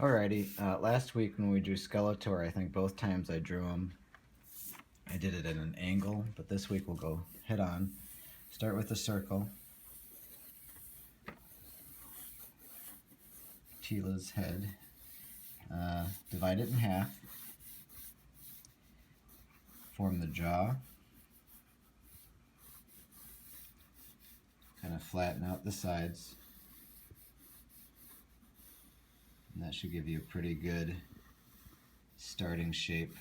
Alrighty, last week when we drew Skeletor, I think both times I drew him, I did it at an angle, but this week we'll go head on. Start with a circle. Teela's head. Divide it in half. Form the jaw. Kind of flatten out the sides. And that should give you a pretty good starting shape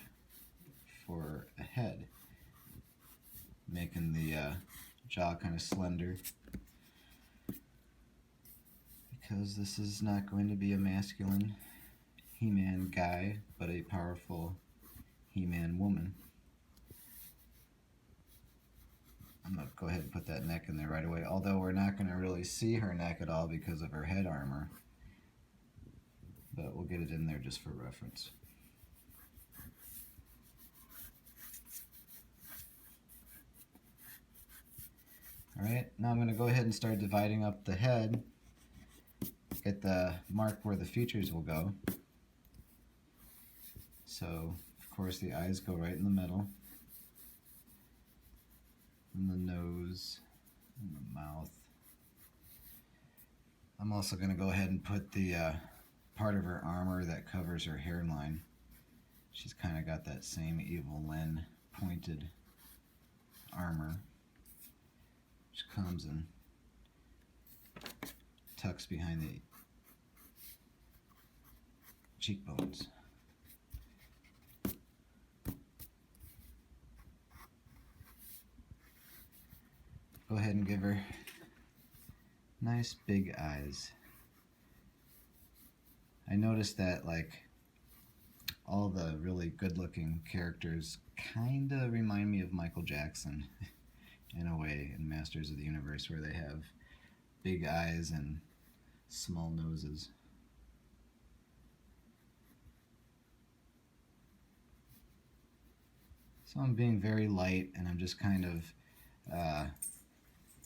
for a head. Making the jaw kind of slender, because this is not going to be a masculine He-Man guy, but a powerful He-Man woman. I'm going to go ahead and put that neck in there right away, although we're not going to really see her neck at all because of her head armor. But we'll get it in there just for reference. Alright, now I'm going to go ahead and start dividing up the head. Get the mark where the features will go. So, of course, the eyes go right in the middle. And the nose, and the mouth. I'm also going to go ahead and put the part of her armor that covers her hairline. She's kind of got that same Evil Lyn pointed armor, which comes and tucks behind the cheekbones. Go ahead and give her nice big eyes. I noticed that all the really good-looking characters kind of remind me of Michael Jackson in a way in Masters of the Universe, where they have big eyes and small noses. So I'm being very light, and I'm just kind of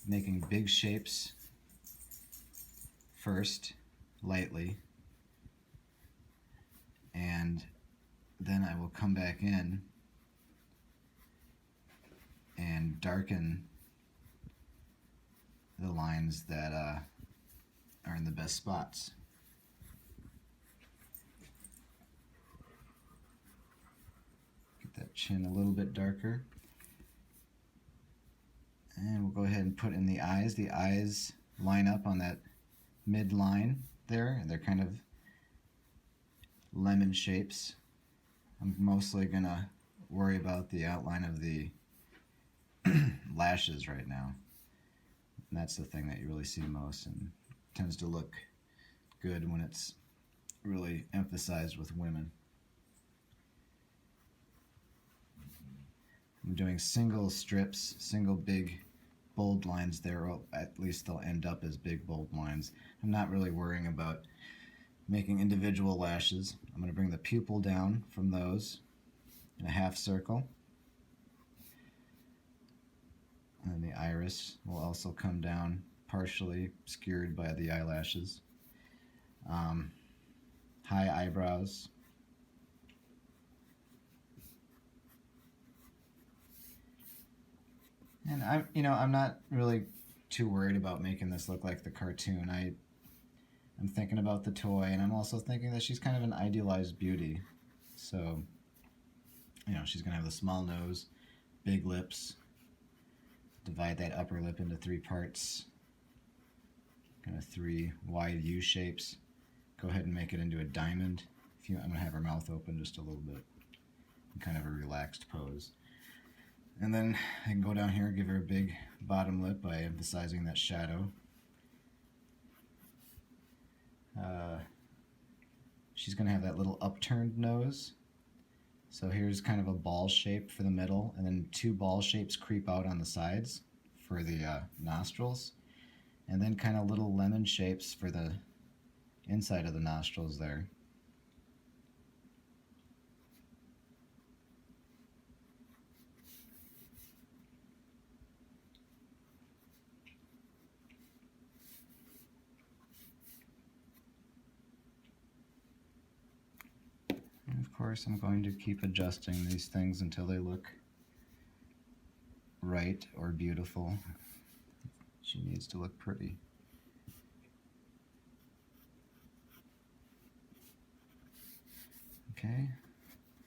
making big shapes first, lightly, and then I will come back in and darken the lines that are in the best spots. Get that chin a little bit darker. And we'll go ahead and put in the eyes. The eyes line up on that midline there, and they're kind of lemon shapes. I'm mostly going to worry about the outline of the lashes right now. And that's the thing that you really see most, and tends to look good when it's really emphasized with women. I'm doing single strips, single big bold lines there, or at least they'll end up as big bold lines. I'm not really worrying about making individual lashes. I'm going to bring the pupil down from those in a half circle. And the iris will also come down, partially obscured by the eyelashes. High eyebrows. And I'm not really too worried about making this look like the cartoon. I'm thinking about the toy, and I'm also thinking that she's kind of an idealized beauty. So, she's going to have the small nose, big lips, divide that upper lip into 3 parts, kind of 3 wide U shapes. Go ahead and make it into a diamond. I'm going to have her mouth open just a little bit, in kind of a relaxed pose. And then I can go down here and give her a big bottom lip by emphasizing that shadow. She's going to have that little upturned nose. So here's kind of a ball shape for the middle, and then 2 ball shapes creep out on the sides for the nostrils, and then kind of little lemon shapes for the inside of the nostrils there. course, I'm going to keep adjusting these things until they look right or beautiful. She needs to look pretty. Okay,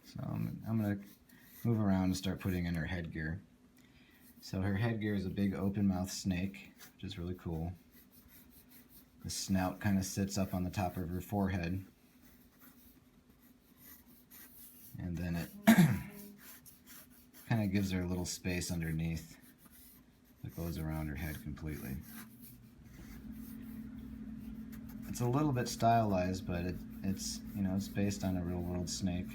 so I'm going to move around and start putting in her headgear. So her headgear is a big open mouth snake, which is really cool. The snout kind of sits up on the top of her forehead. And then it kind of gives her a little space underneath that goes around her head completely. It's a little bit stylized, but it's it's based on a real world snake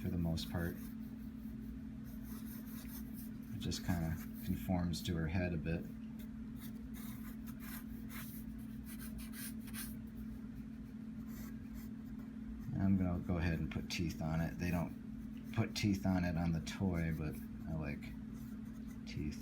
for the most part. It just kind of conforms to her head a bit. And I'm going to go ahead and put teeth on it. They don't put teeth on it on the toy, but I like teeth.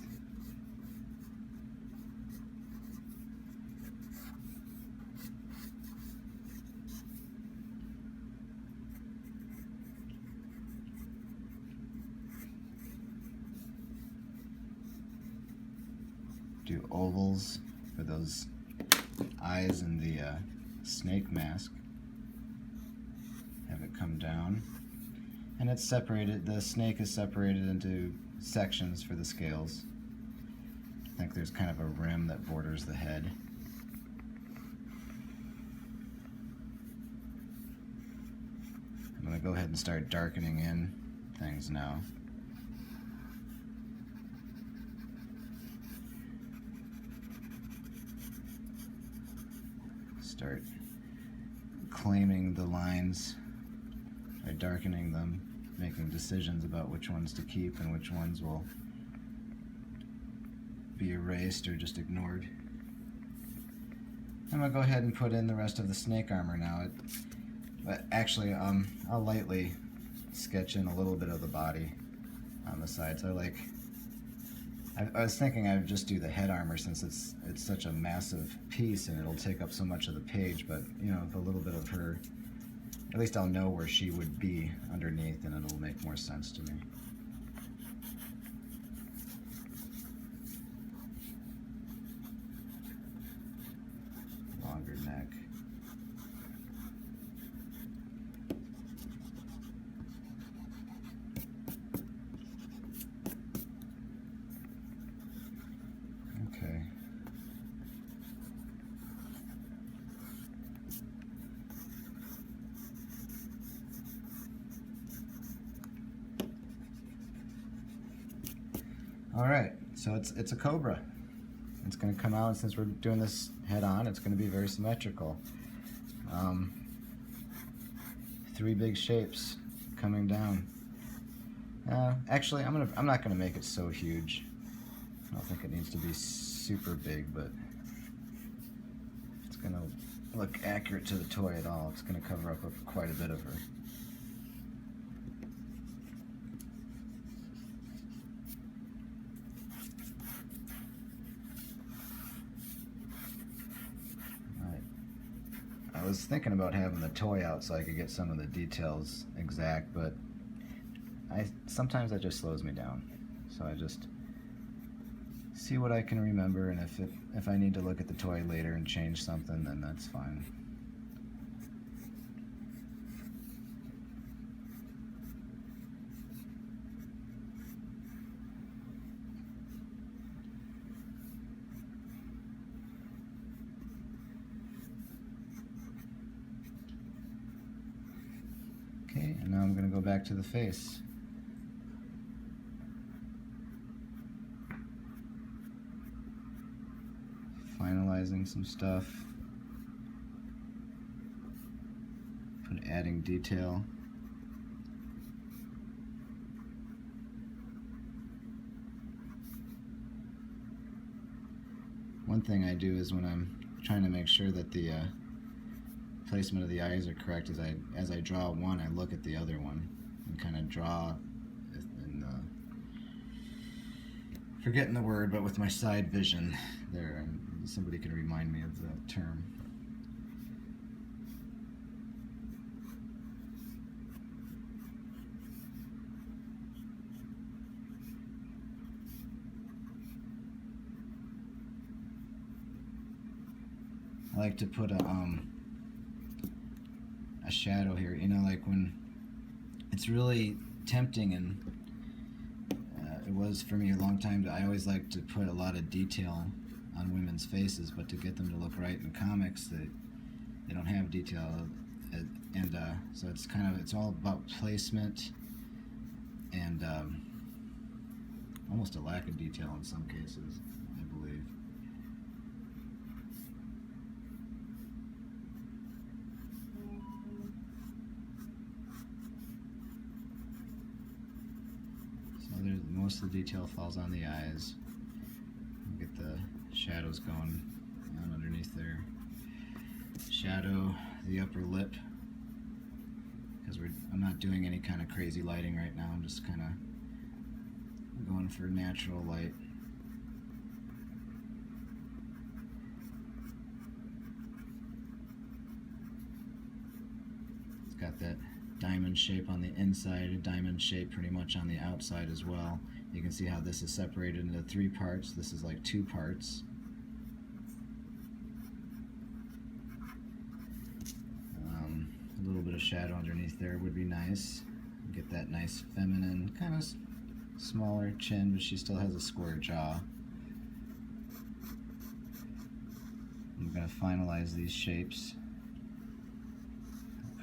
Do ovals for those eyes in the snake mask. Have it come down. And it's separated, the snake is separated into sections for the scales. I think there's kind of a rim that borders the head. I'm going to go ahead and start darkening in things now. Start claiming the lines by darkening them, making decisions about which ones to keep and which ones will be erased or just ignored. I'm going to go ahead and put in the rest of the snake armor now. But actually, I'll lightly sketch in a little bit of the body on the sides. I was thinking I would just do the head armor since it's such a massive piece and it'll take up so much of the page, but with a little bit of her, at least I'll know where she would be underneath and it'll make more sense to me. Longer neck. Okay. All right, so it's a cobra. It's going to come out, and since we're doing this head on, it's going to be very symmetrical. 3 big shapes coming down. Actually, I'm not going to make it so huge. I don't think it needs to be super big, but it's going to look accurate to the toy at all. It's going to cover up quite a bit of her. I was thinking about having the toy out so I could get some of the details exact, but sometimes that just slows me down. So I just see what I can remember, and if I need to look at the toy later and change something, then that's fine. Okay, and now I'm going to go back to the face. Finalizing some stuff. Adding detail. One thing I do is when I'm trying to make sure that the placement of the eyes are correct, as I draw one, I look at the other one and kind of draw, and forgetting the word, but with my side vision there, and somebody can remind me of the term. I like to put a shadow here, you know, like when it's really tempting, and it was for me a long time. I always like to put a lot of detail on women's faces, but to get them to look right in comics, they don't have detail, and so it's all about placement and almost a lack of detail in some cases, I believe. Most of the detail falls on the eyes. You get the shadows going on underneath there. Shadow the upper lip, because I'm not doing any kind of crazy lighting right now. I'm just kind of going for natural light. It's got that diamond shape on the inside, a diamond shape pretty much on the outside as well. You can see how this is separated into 3 parts. This is like 2 parts. A little bit of shadow underneath there would be nice. Get that nice feminine, kind of smaller chin, but she still has a square jaw. I'm going to finalize these shapes.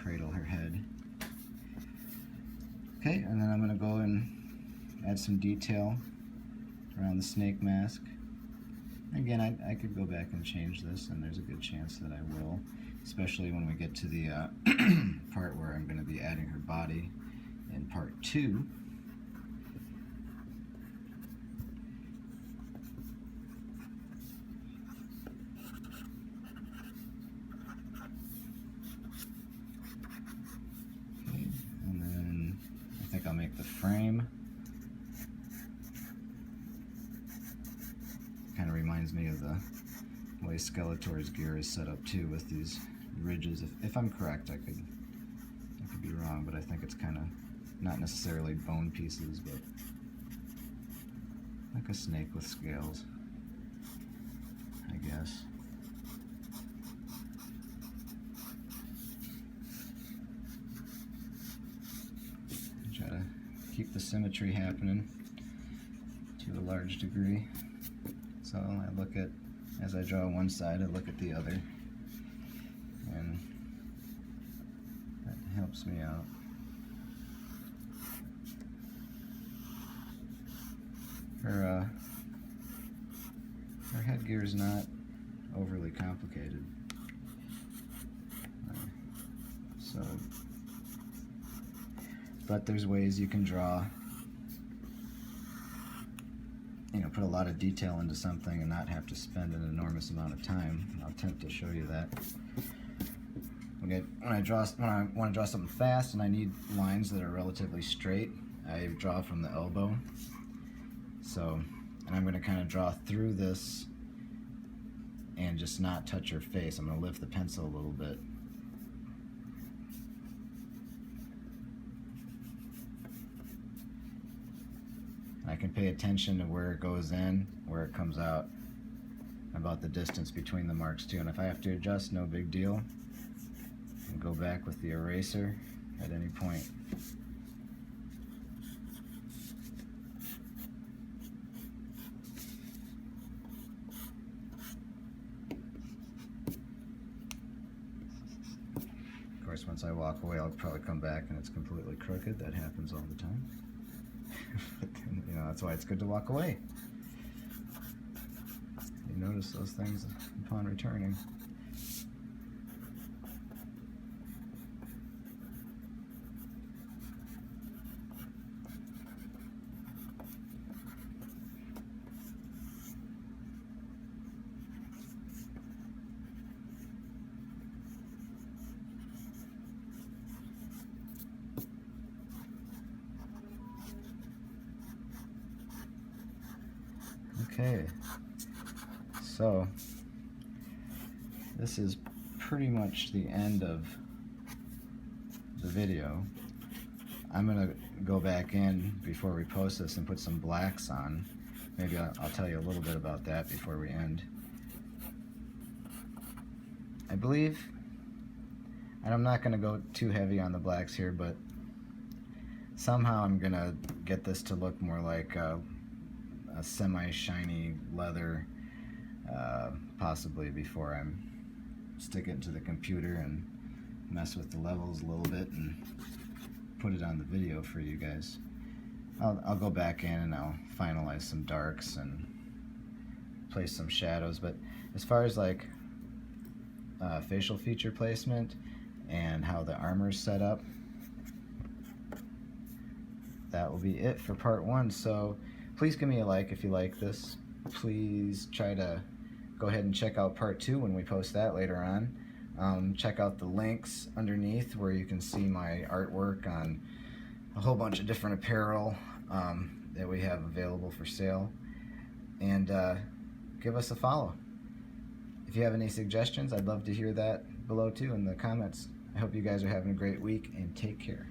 Cradle her head. Okay, and then I'm going to go and add some detail around the snake mask. Again, I could go back and change this, and there's a good chance that I will, especially when we get to the part where I'm going to be adding her body in part 2. Okay, and then I think I'll make the frame. Kind of reminds me of the way Skeletor's gear is set up too, with these ridges. If I'm correct, I could be wrong, but I think it's kind of not necessarily bone pieces, but like a snake with scales, I guess. Try to keep the symmetry happening to a large degree. So I look at, as I draw one side, I look at the other, and that helps me out. Her headgear is not overly complicated, but there's ways you can draw, put a lot of detail into something and not have to spend an enormous amount of time. I'll attempt to show you that. Okay, when I want to draw something fast and I need lines that are relatively straight, I draw from the elbow. So, and I'm going to kind of draw through this and just not touch her face. I'm going to lift the pencil a little bit. I can pay attention to where it goes in, where it comes out, about the distance between the marks too. And if I have to adjust, no big deal. And go back with the eraser at any point. Of course, once I walk away, I'll probably come back and it's completely crooked. That happens all the time. But then, that's why it's good to walk away. You notice those things upon returning. Okay, so this is pretty much the end of the video. I'm going to go back in before we post this and put some blacks on. Maybe I'll tell you a little bit about that before we end. I believe, and I'm not going to go too heavy on the blacks here, but somehow I'm going to get this to look more like a semi-shiny leather, possibly before I stick it into the computer and mess with the levels a little bit and put it on the video for you guys. I'll go back in and I'll finalize some darks and place some shadows, but as far as like facial feature placement and how the armor is set up, that will be it for part 1. So please give me a like if you like this. Please try to go ahead and check out part 2 when we post that later on. Check out the links underneath where you can see my artwork on a whole bunch of different apparel that we have available for sale, and give us a follow. If you have any suggestions, I'd love to hear that below too in the comments. I hope you guys are having a great week, and take care.